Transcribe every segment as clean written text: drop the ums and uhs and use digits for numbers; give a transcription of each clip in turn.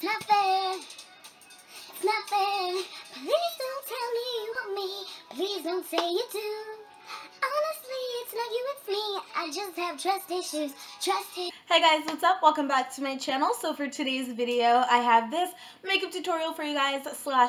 not fair. It's not fair. Please don't tell me you want me. Please don't say you do. Honestly, it's not you, it's me. I just have trust issues. Hey guys, what's up? Welcome back to my channel. So for today's video, I have this makeup tutorial for you guys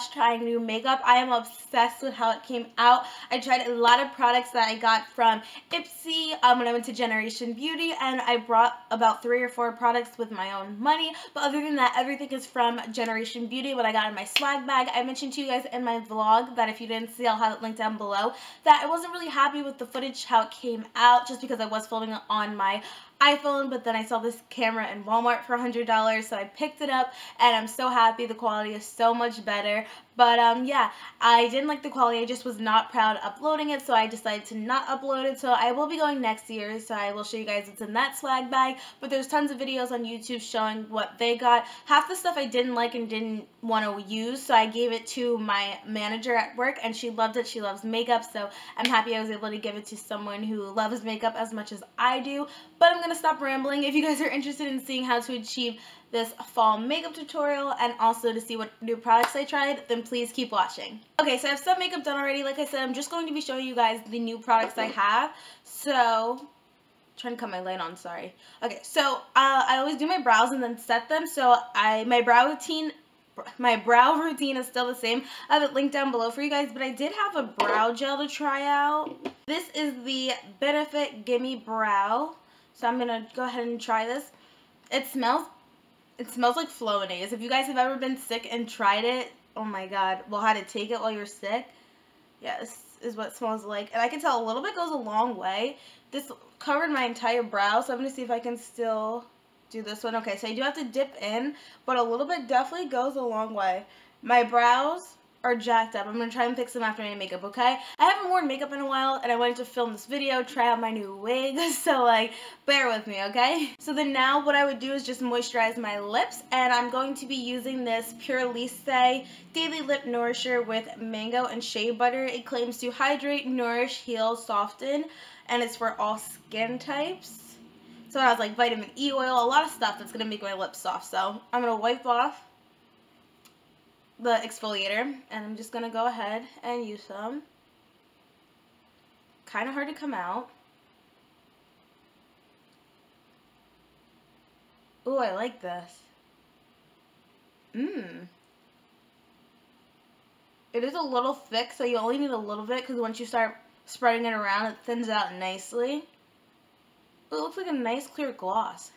/ trying new makeup. I am obsessed with how it came out. I tried a lot of products that I got from Ipsy when I went to Generation Beauty, and I brought about 3 or 4 products with my own money. But other than that, everything is from Generation Beauty, what I got in my swag bag. I mentioned to you guys in my vlog that if you didn't see, I'll have it linked down below, that I wasn't really happy with the footage, how it came out, just because I was filming it on my iPhone, but then I saw this camera in Walmart for $100, so I picked it up, and I'm so happy. The quality is so much better. But yeah, I didn't like the quality. I just was not proud uploading it, so I decided to not upload it. So I will be going next year, so I will show you guys what's in that swag bag. But there's tons of videos on YouTube showing what they got. Half the stuff I didn't like and didn't want to use, so I gave it to my manager at work, and she loved it. She loves makeup, so I'm happy I was able to give it to someone who loves makeup as much as I do. But I'm going to stop rambling. If you guys are interested in seeing how to achieve this fall makeup tutorial and also to see what new products I tried, then please keep watching. Okay, so I have some makeup done already. Like I said, I'm just going to be showing you guys the new products I have. So, trying to cut my light on, sorry. Okay, so I always do my brows and then set them. So my brow routine is still the same. I have it linked down below for you guys, but I did have a brow gel to try out. This is the Benefit Gimme Brow. So I'm gonna go ahead and try this. It smells like Flonase. If you guys have ever been sick and tried it, oh my god, well, how to take it while you're sick. Yeah, this is what it smells like. And I can tell a little bit goes a long way. This covered my entire brow, so I'm going to see if I can still do this one. Okay, so I do have to dip in, but a little bit definitely goes a long way. My brows are jacked up. I'm going to try and fix them after my makeup, okay? I haven't worn makeup in a while, and I wanted to film this video, try out my new wig, so, like, bear with me, okay? So then now what I would do is just moisturize my lips, and I'm going to be using this Pure Lise Daily Lip Nourisher with mango and shea butter. It claims to hydrate, nourish, heal, soften, and it's for all skin types. So it has, like, vitamin E oil, a lot of stuff that's going to make my lips soft. So I'm going to wipe off the exfoliator, and I'm just going to go ahead and use some. Kind of hard to come out. Ooh, I like this. It is a little thick, so you only need a little bit, because once you start spreading it around, it thins out nicely. Ooh, it looks like a nice clear gloss.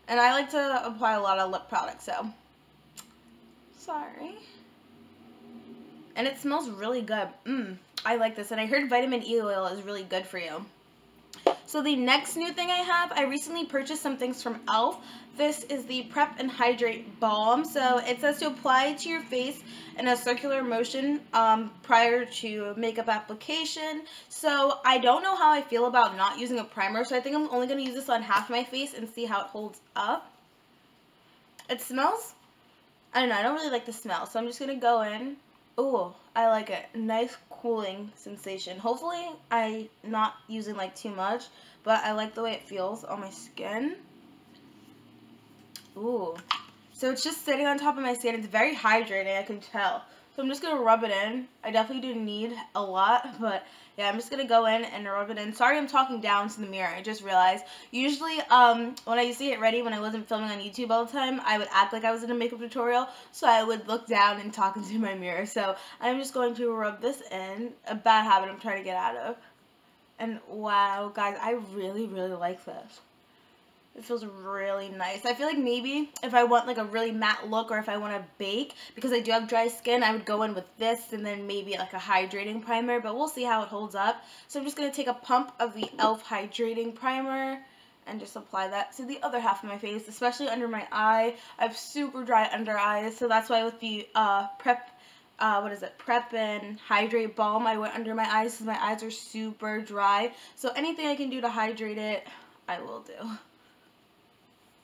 And I like to apply a lot of lip products, so sorry. And it smells really good. I like this. And I heard vitamin E oil is really good for you. So the next new thing I have, I recently purchased some things from E.L.F. This is the Prep and Hydrate Balm. So it says to apply it to your face in a circular motion prior to makeup application. So I don't know how I feel about not using a primer. So I think I'm only going to use this on half my face and see how it holds up. It smells, I don't know, I don't really like the smell. So I'm just going to go in. Ooh, I like it. Nice cooling sensation. Hopefully I'm not using like too much, but I like the way it feels on my skin. Ooh. So it's just sitting on top of my skin. It's very hydrating, I can tell. So I'm just going to rub it in. I definitely do need a lot, but yeah, I'm just going to go in and rub it in. Sorry I'm talking down to the mirror. I just realized. Usually, when I used to get ready, when I wasn't filming on YouTube all the time, I would act like I was in a makeup tutorial, so I would look down and talk into my mirror. So I'm just going to rub this in. A bad habit I'm trying to get out of. And wow, guys, I really, really like this. It feels really nice. I feel like maybe if I want like a really matte look, or if I want to bake, because I do have dry skin, I would go in with this and then maybe like a hydrating primer, but we'll see how it holds up. So I'm just going to take a pump of the E.L.F. hydrating primer and just apply that to the other half of my face, especially under my eye. I have super dry under eyes, so that's why with the Prep and Hydrate Balm, I went under my eyes because my eyes are super dry. So anything I can do to hydrate it, I will do.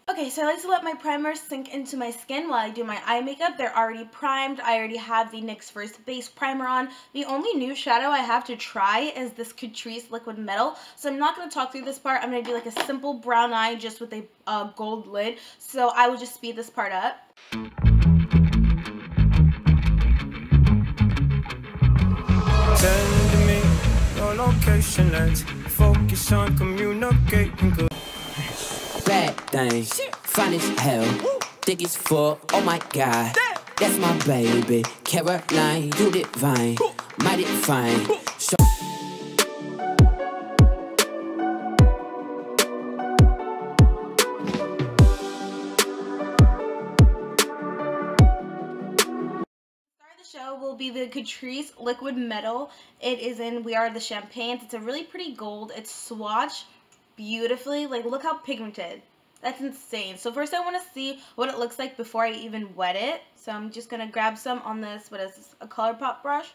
Okay, so I like to let my primer sink into my skin while I do my eye makeup. They're already primed. I already have the NYX First Base Primer on. The only new shadow I have to try is this Catrice Liquid Metal. So I'm not going to talk through this part. I'm going to do like a simple brown eye just with a gold lid. So I will just speed this part up. Send me your location, let's focus on communicating. Bad thing, fine as hell, thick as fuck, oh my god. That's my baby, Caroline, you divine, mighty fine. So Show will be the Catrice Liquid Metal. It is in We Are the Champagnes. It's a really pretty gold. It's swatched beautifully. Like, look how pigmented. That's insane. So first I want to see what it looks like before I even wet it. So I'm just going to grab some on this, what is this, a ColourPop brush,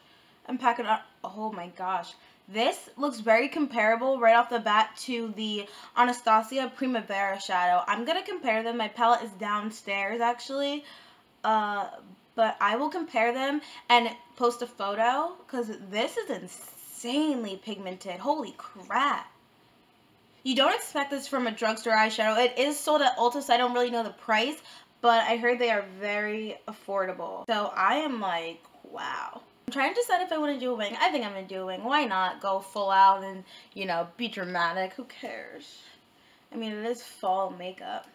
and pack it up. Oh my gosh. This looks very comparable right off the bat to the Anastasia Primavera shadow. I'm going to compare them. My palette is downstairs actually. But I will compare them and post a photo because this is insanely pigmented. Holy crap. You don't expect this from a drugstore eyeshadow. It is sold at Ulta, so I don't really know the price, but I heard they are very affordable. So I am like, wow. I'm trying to decide if I want to do a wing. I think I'm going to do a wing. Why not go full out and, you know, be dramatic? Who cares? I mean, it is fall makeup.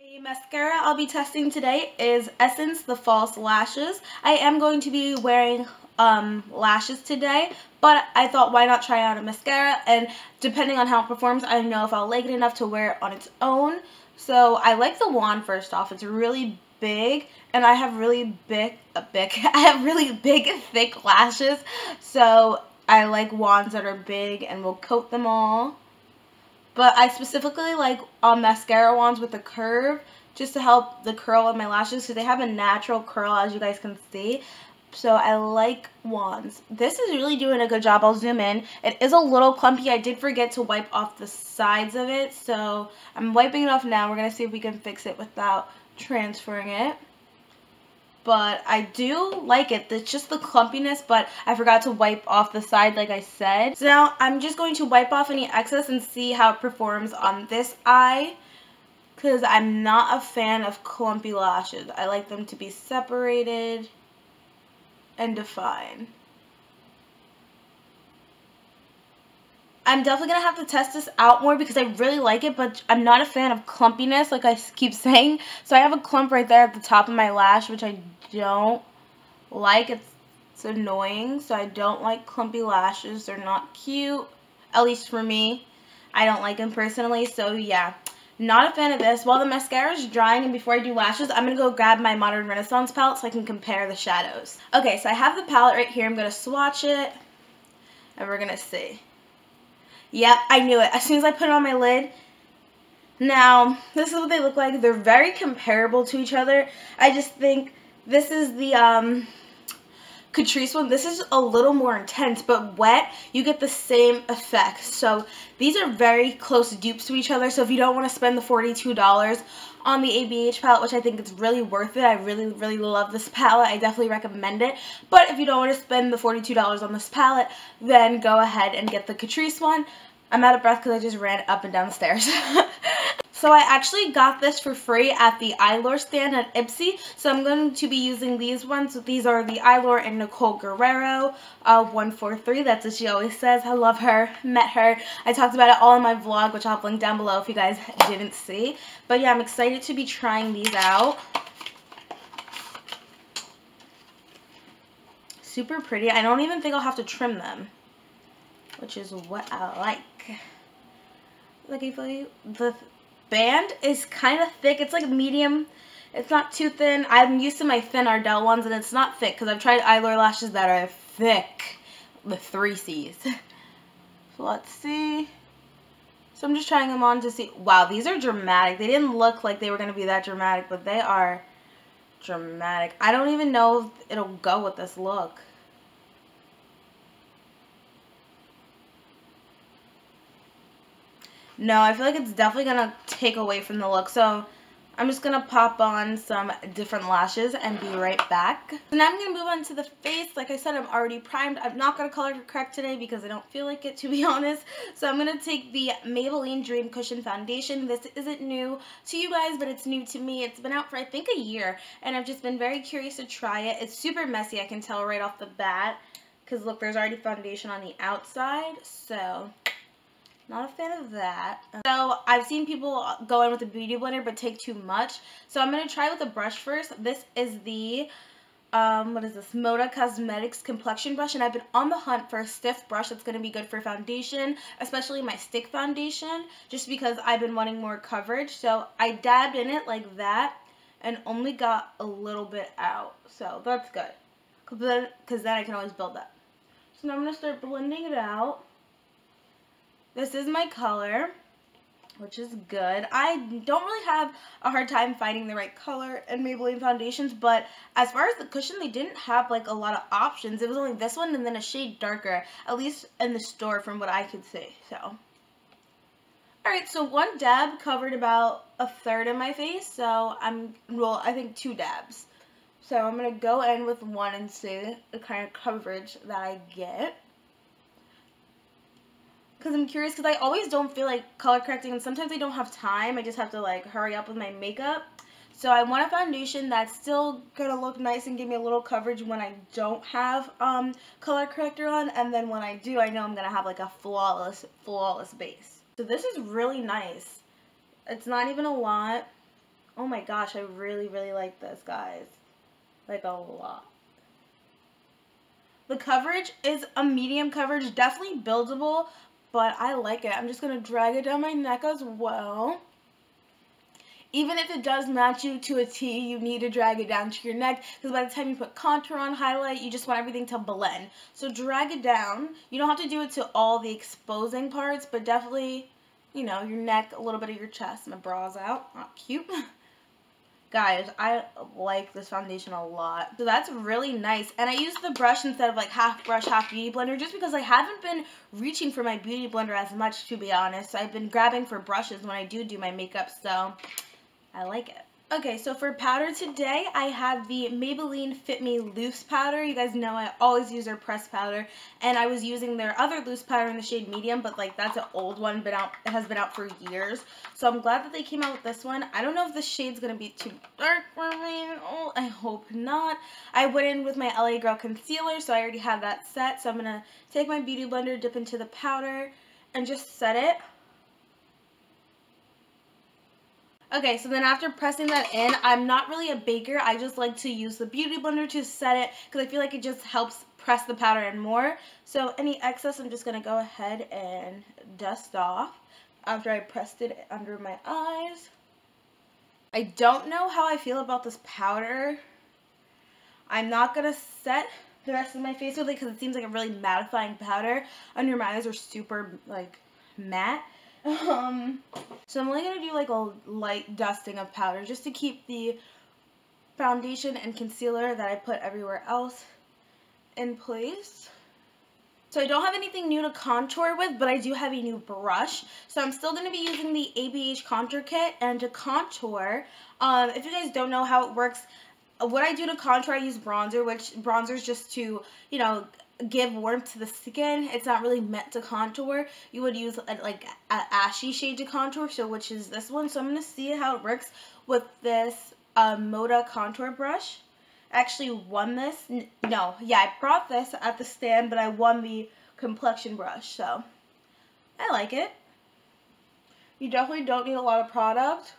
A mascara I'll be testing today is Essence the False Lashes. I am going to be wearing lashes today, but I thought why not try out a mascara, and depending on how it performs, I know if I'll like it enough to wear it on its own. So I like the wand first off. It's really big, and I have really big thick lashes, so I like wands that are big and will coat them all. But I specifically like mascara wands with a curve just to help the curl of my lashes because they have a natural curl, as you guys can see. So I like wands. This is really doing a good job. I'll zoom in. It is a little clumpy. I did forget to wipe off the sides of it. So I'm wiping it off now. We're going to see if we can fix it without transferring it. But I do like it. It's just the clumpiness, but I forgot to wipe off the side like I said. So now I'm just going to wipe off any excess and see how it performs on this eye, because I'm not a fan of clumpy lashes. I like them to be separated and defined. I'm definitely going to have to test this out more because I really like it, but I'm not a fan of clumpiness like I keep saying. So I have a clump right there at the top of my lash, which I don't like. It's annoying, so I don't like clumpy lashes. They're not cute, at least for me. I don't like them personally, so yeah. Not a fan of this. While the mascara is drying and before I do lashes, I'm going to go grab my Modern Renaissance palette so I can compare the shadows. Okay, so I have the palette right here. I'm going to swatch it, and we're going to see. Yep, I knew it. As soon as I put it on my lid. Now, this is what they look like. They're very comparable to each other. I just think this is the Catrice one. This is a little more intense, but wet, you get the same effect. So these are very close dupes to each other. So if you don't want to spend the $42 on the ABH palette, which I think is really worth it. I really, really love this palette. I definitely recommend it. But if you don't want to spend the $42 on this palette, then go ahead and get the Catrice one. I'm out of breath because I just ran up and down the stairs. So I actually got this for free at the Eyelure stand at Ipsy. So I'm going to be using these ones. So these are the Eyelure and Nicole Guerrero 143. That's what she always says. I love her. Met her. I talked about it all in my vlog, which I'll link down below if you guys didn't see. But yeah, I'm excited to be trying these out. Super pretty. I don't even think I'll have to trim them, which is what I like. Looking for you. The band is kind of thick. It's like medium. It's not too thin. I'm used to my thin Ardell ones, and it's not thick because I've tried Eyelure lashes that are thick with 3 C's. So let's see. So I'm just trying them on to see. Wow, these are dramatic. They didn't look like they were going to be that dramatic, but they are dramatic. I don't even know if it'll go with this look. No, I feel like it's definitely going to take away from the look. So I'm just going to pop on some different lashes and be right back. So now I'm going to move on to the face. Like I said, I'm already primed. I'm not going to color correct today because I don't feel like it, to be honest. So I'm going to take the Maybelline Dream Cushion Foundation. This isn't new to you guys, but it's new to me. It's been out for, I think, a year, and I've just been very curious to try it. It's super messy, I can tell right off the bat, because look, there's already foundation on the outside, so not a fan of that. So I've seen people go in with a beauty blender but take too much. So I'm going to try with a brush first. This is the, what is this? Moda Cosmetics complexion brush. And I've been on the hunt for a stiff brush that's going to be good for foundation, especially my stick foundation, just because I've been wanting more coverage. So I dabbed in it like that and only got a little bit out. So that's good, because then I can always build that. So now I'm going to start blending it out. This is my color, which is good. I don't really have a hard time finding the right color in Maybelline foundations, but as far as the cushion, they didn't have like a lot of options. It was only this one and then a shade darker, at least in the store from what I could see. So, alright, so one dab covered about a third of my face, so I think 2 dabs. So I'm going to go in with one and see the kind of coverage that I get. Because I'm curious, because I always don't feel like color correcting, and sometimes I don't have time. I just have to like hurry up with my makeup. So I want a foundation that's still going to look nice and give me a little coverage when I don't have color corrector on. And then when I do, I know I'm going to have like a flawless base. So this is really nice. It's not even a lot. Oh my gosh, I really, really like this, guys. Like a lot. The coverage is a medium coverage, definitely buildable, but I like it. I'm just going to drag it down my neck as well. Even if it does match you to a T, you need to drag it down to your neck, because by the time you put contour on, highlight, you just want everything to blend. So drag it down. You don't have to do it to all the exposing parts, but definitely, you know, your neck, a little bit of your chest. My bra's out. Not cute. Guys, I like this foundation a lot. So that's really nice. And I use the brush instead of like half brush, half beauty blender, just because I haven't been reaching for my beauty blender as much, to be honest. I've been grabbing for brushes when I do my makeup, so I like it. Okay, so for powder today, I have the Maybelline Fit Me Loose Powder. You guys know I always use their pressed powder, and I was using their other loose powder in the shade medium, but like that's an old one, but it has been out for years. So I'm glad that they came out with this one. I don't know if the shade's gonna be too dark for me. Oh, I hope not. I went in with my LA Girl concealer, so I already have that set. So I'm gonna take my beauty blender, dip into the powder, and just set it. Okay, so then after pressing that in, I'm not really a baker. I just like to use the beauty blender to set it because I feel like it just helps press the powder in more. So any excess, I'm just going to go ahead and dust off after I pressed it under my eyes. I don't know how I feel about this powder. I'm not going to set the rest of my face with it because it seems like a really mattifying powder. Under my eyes are super, like, matte. So I'm only going to do like a light dusting of powder just to keep the foundation and concealer that I put everywhere else in place. So I don't have anything new to contour with, but I do have a new brush. So I'm still going to be using the ABH contour kit, and to contour, if you guys don't know how it works, what I do to contour, I use bronzer, which bronzer is just to, you know, give warmth to the skin. It's not really meant to contour. You would use like an ashy shade to contour, so which is this one. So I'm going to see how it works with this Moda contour brush. I actually won this. No, yeah, I brought this at the stand, but I won the complexion brush, so I like it. You definitely don't need a lot of product,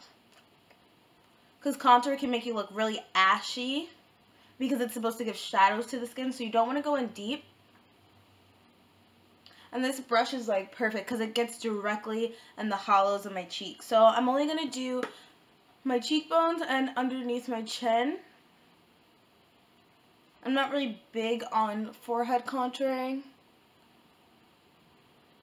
because contour can make you look really ashy because it's supposed to give shadows to the skin, so you don't want to go in deep. And this brush is like perfect because it gets directly in the hollows of my cheeks. So I'm only going to do my cheekbones and underneath my chin. I'm not really big on forehead contouring.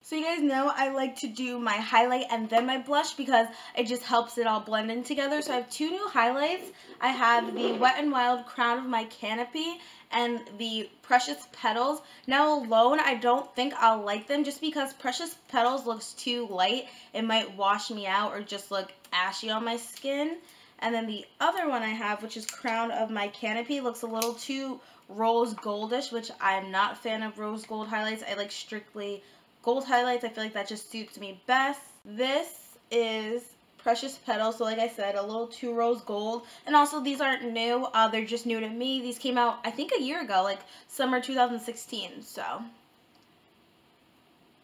So you guys know I like to do my highlight and then my blush because it just helps it all blend in together. So I have two new highlights. I have the Wet n Wild Crown of My Canopy and the Precious Petals. Now alone, I don't think I'll like them just because Precious Petals looks too light. It might wash me out or just look ashy on my skin. And then the other one I have, which is Crown of My Canopy, looks a little too rose goldish, which I'm not a fan of rose gold highlights. I like strictly gold highlights. I feel like that just suits me best. This is Precious Petals, so like I said, a little too rose gold. And also these aren't new, they're just new to me. These came out I think a year ago, like summer 2016. So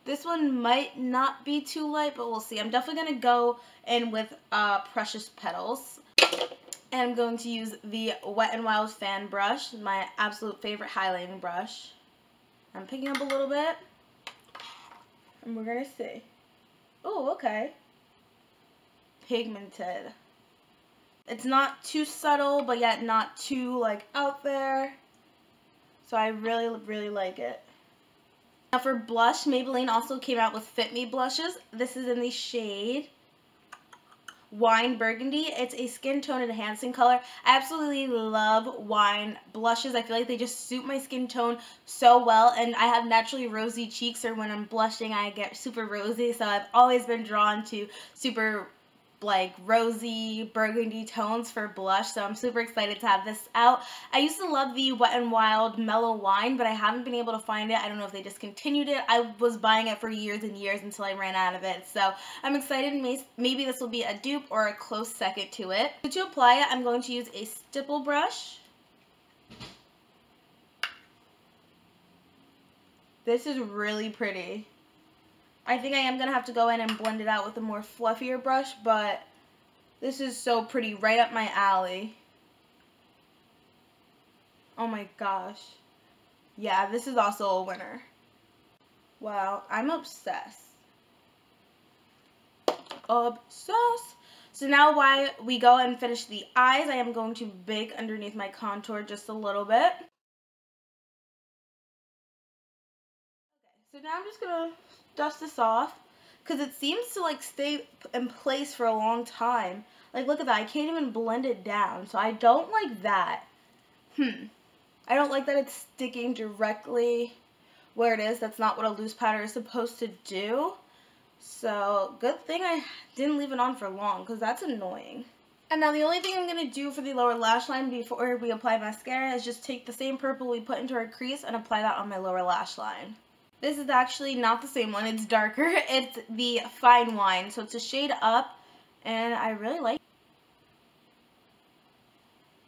this one might not be too light, but we'll see. I'm definitely going to go in with Precious Petals. And I'm going to use the Wet n Wild Fan Brush, my absolute favorite highlighting brush. I'm picking up a little bit. And we're going to see. Oh, okay. Pigmented. It's not too subtle, but yet not too, like, out there. So I really, really like it. Now for blush, Maybelline also came out with Fit Me blushes. This is in the shade Wine Burgundy. It's a skin tone enhancing color. I absolutely love wine blushes. I feel like they just suit my skin tone so well, and I have naturally rosy cheeks, or when I'm blushing I get super rosy, so I've always been drawn to super like rosy burgundy tones for blush, so I'm super excited to have this out. I used to love the Wet n Wild Mellow Wine, but I haven't been able to find it. I don't know if they discontinued it. I was buying it for years and years until I ran out of it, so I'm excited. Maybe this will be a dupe or a close second to it. So to apply it, I'm going to use a stipple brush. This is really pretty. I think I am going to have to go in and blend it out with a more fluffier brush, but this is so pretty, right up my alley. Oh my gosh. Yeah, this is also a winner. Wow, I'm obsessed. Obsessed. So now while we go and finish the eyes, I am going to bake underneath my contour just a little bit. So now I'm just going to dust this off because it seems to like stay in place for a long time. Like look at that, I can't even blend it down, so I don't like that. I don't like that it's sticking directly where it is. That's not what a loose powder is supposed to do. So good thing I didn't leave it on for long because that's annoying. And now the only thing I'm going to do for the lower lash line before we apply mascara is just take the same purple we put into our crease and apply that on my lower lash line. This is actually not the same one, it's darker. It's the Fine Wine, so it's a shade up, and I really like it.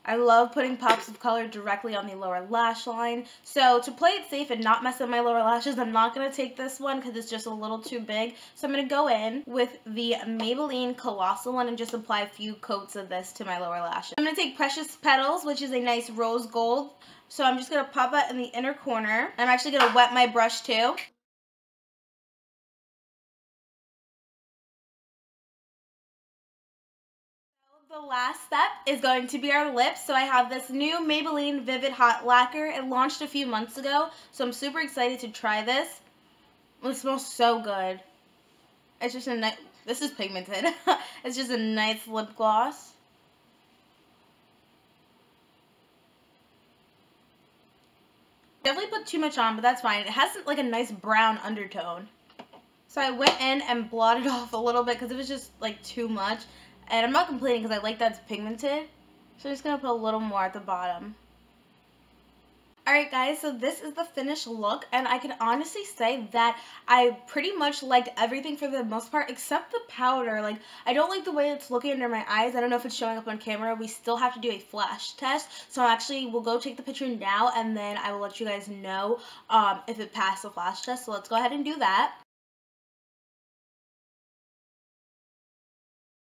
I love putting pops of color directly on the lower lash line. So to play it safe and not mess up my lower lashes, I'm not going to take this one because it's just a little too big. So I'm going to go in with the Maybelline Colossal one and just apply a few coats of this to my lower lashes. I'm going to take Precious Petals, which is a nice rose gold. So I'm just going to pop that in the inner corner. I'm actually going to wet my brush too. The last step is going to be our lips. So I have this new Maybelline Vivid Hot Lacquer. It launched a few months ago, so I'm super excited to try this. It smells so good. It's just a nice, this is pigmented. It's just a nice lip gloss. Definitely put too much on, but that's fine. It has like a nice brown undertone. So I went in and blotted off a little bit because it was just like too much. And I'm not complaining because I like that it's pigmented. So I'm just going to put a little more at the bottom. Alright guys, so this is the finished look, and I can honestly say that I pretty much liked everything for the most part except the powder. Like, I don't like the way it's looking under my eyes. I don't know if it's showing up on camera. We still have to do a flash test, so actually we'll go take the picture now and then I will let you guys know if it passed the flash test. So let's go ahead and do that.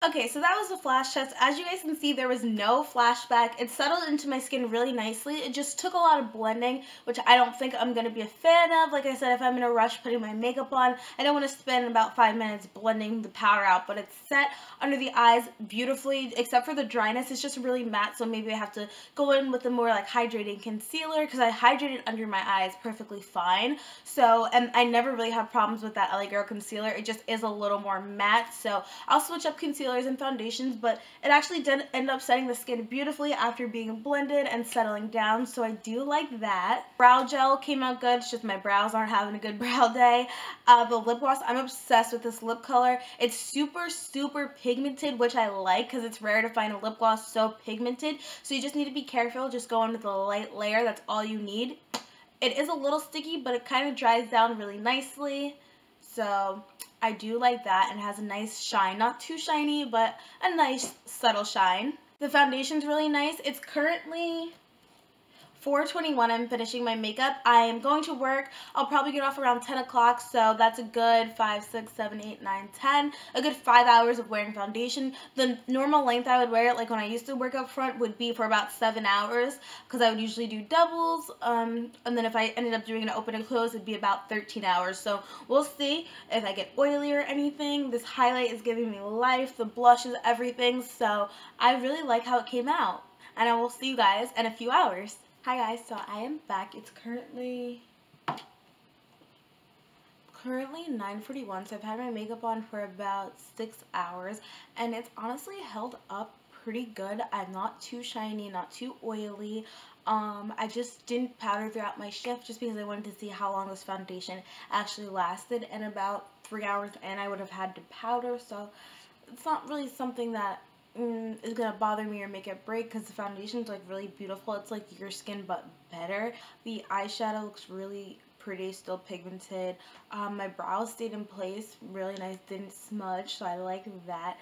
Okay, so that was the flash test. As you guys can see, there was no flashback. It settled into my skin really nicely. It just took a lot of blending, which I don't think I'm going to be a fan of. Like I said, if I'm in a rush putting my makeup on, I don't want to spend about 5 minutes blending the powder out, but it's set under the eyes beautifully, except for the dryness. It's just really matte, so maybe I have to go in with a more like hydrating concealer, because I hydrated under my eyes perfectly fine. So, and I never really have problems with that LA Girl concealer. It just is a little more matte, so I'll switch up concealers and foundations, but it actually did end up setting the skin beautifully after being blended and settling down, so I do like that. Brow gel came out good. It's just my brows aren't having a good brow day. The lip gloss, I'm obsessed with this lip color. It's super pigmented, which I like because it's rare to find a lip gloss so pigmented, so you just need to be careful. Just go in with a light layer. That's all you need. It is a little sticky, but it kind of dries down really nicely, so I do like that, and it has a nice shine. Not too shiny, but a nice subtle shine. The foundation's really nice. It's currently 4:21. I'm finishing my makeup. I am going to work. I'll probably get off around 10 o'clock, so that's a good 5, 6, 7, 8, 9, 10. A good 5 hours of wearing foundation. The normal length I would wear it, like when I used to work up front, would be for about 7 hours, because I would usually do doubles, and then if I ended up doing an open and close, it'd be about 13 hours. So we'll see if I get oily or anything. This highlight is giving me life. The blush is everything, so I really like how it came out. And I will see you guys in a few hours. Hi guys, so I am back. It's currently 9:41, so I've had my makeup on for about 6 hours, and it's honestly held up pretty good. I'm not too shiny, not too oily. I just didn't powder throughout my shift just because I wanted to see how long this foundation actually lasted, and about 3 hours in I would have had to powder, so it's not really something that is gonna bother me or make it break, because the foundation's like really beautiful. It's like your skin but better. The eyeshadow looks really pretty, still pigmented. My brows stayed in place really nice, didn't smudge, so I like that.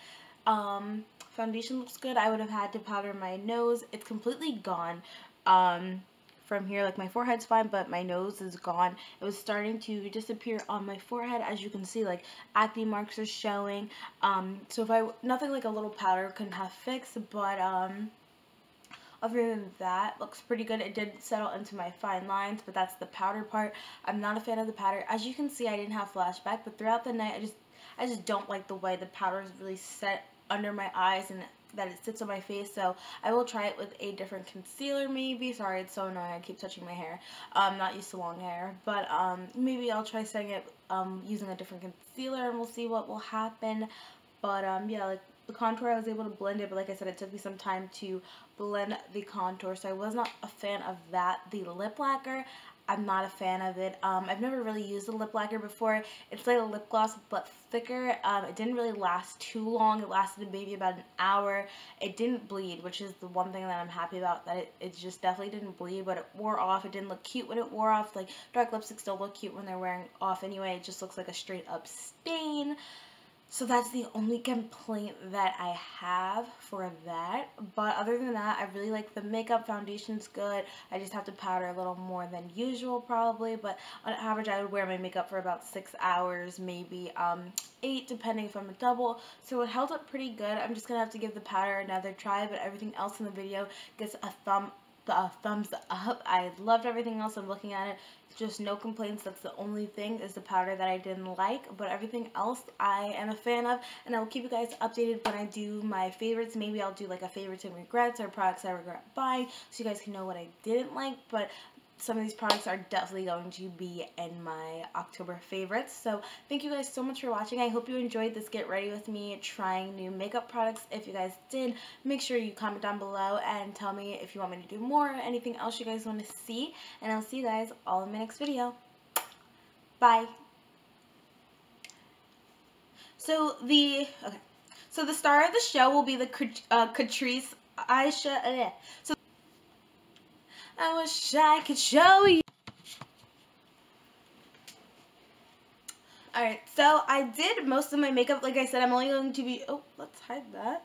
Foundation looks good. I would have had to powder my nose. It's completely gone. From here, like my forehead's fine, but my nose is gone. It was starting to disappear on my forehead. As you can see, like acne marks are showing. So if nothing like a little powder couldn't have fixed, but other than that, looks pretty good. It did settle into my fine lines, but that's the powder part. I'm not a fan of the powder. As you can see, I didn't have flashback, but throughout the night, I just don't like the way the powder is really set under my eyes and that it sits on my face, so I will try it with a different concealer maybe. Sorry, it's so annoying. I keep touching my hair. I'm not used to long hair, but maybe I'll try setting it using a different concealer, and we'll see what will happen. But yeah, like the contour, I was able to blend it, but like I said, it took me some time to blend the contour, so I was not a fan of that. The lip lacquer, I'm not a fan of it. I've never really used a lip lacquer before. It's like a lip gloss, but thicker. It didn't really last too long. It lasted maybe about an hour. It didn't bleed, which is the one thing that I'm happy about, that it just definitely didn't bleed, but it wore off. It didn't look cute when it wore off. Like, dark lipsticks still look cute when they're wearing off anyway. It just looks like a straight up stain. So that's the only complaint that I have for that. But other than that, I really like the makeup. Foundation's good. I just have to powder a little more than usual probably. But on average, I would wear my makeup for about 6 hours, maybe 8, depending if I'm a double. So it held up pretty good. I'm just going to have to give the powder another try. But everything else in the video gets a thumbs up. I loved everything else. I'm looking at it. Just no complaints. That's the only thing, is the powder that I didn't like, but everything else I am a fan of, and I will keep you guys updated when I do my favorites. Maybe I'll do like a favorites and regrets, or products I regret buying, so you guys can know what I didn't like. But some of these products are definitely going to be in my October favorites. So thank you guys so much for watching. I hope you enjoyed this get ready with me trying new makeup products. If you guys did, make sure you comment down below and tell me if you want me to do more, or anything else you guys want to see. And I'll see you guys all in my next video. Bye. So the star of the show will be the Catrice eyeshadow. So I wish I could show you. Alright, so I did most of my makeup. Like I said, I'm only going to be... Oh, let's hide that.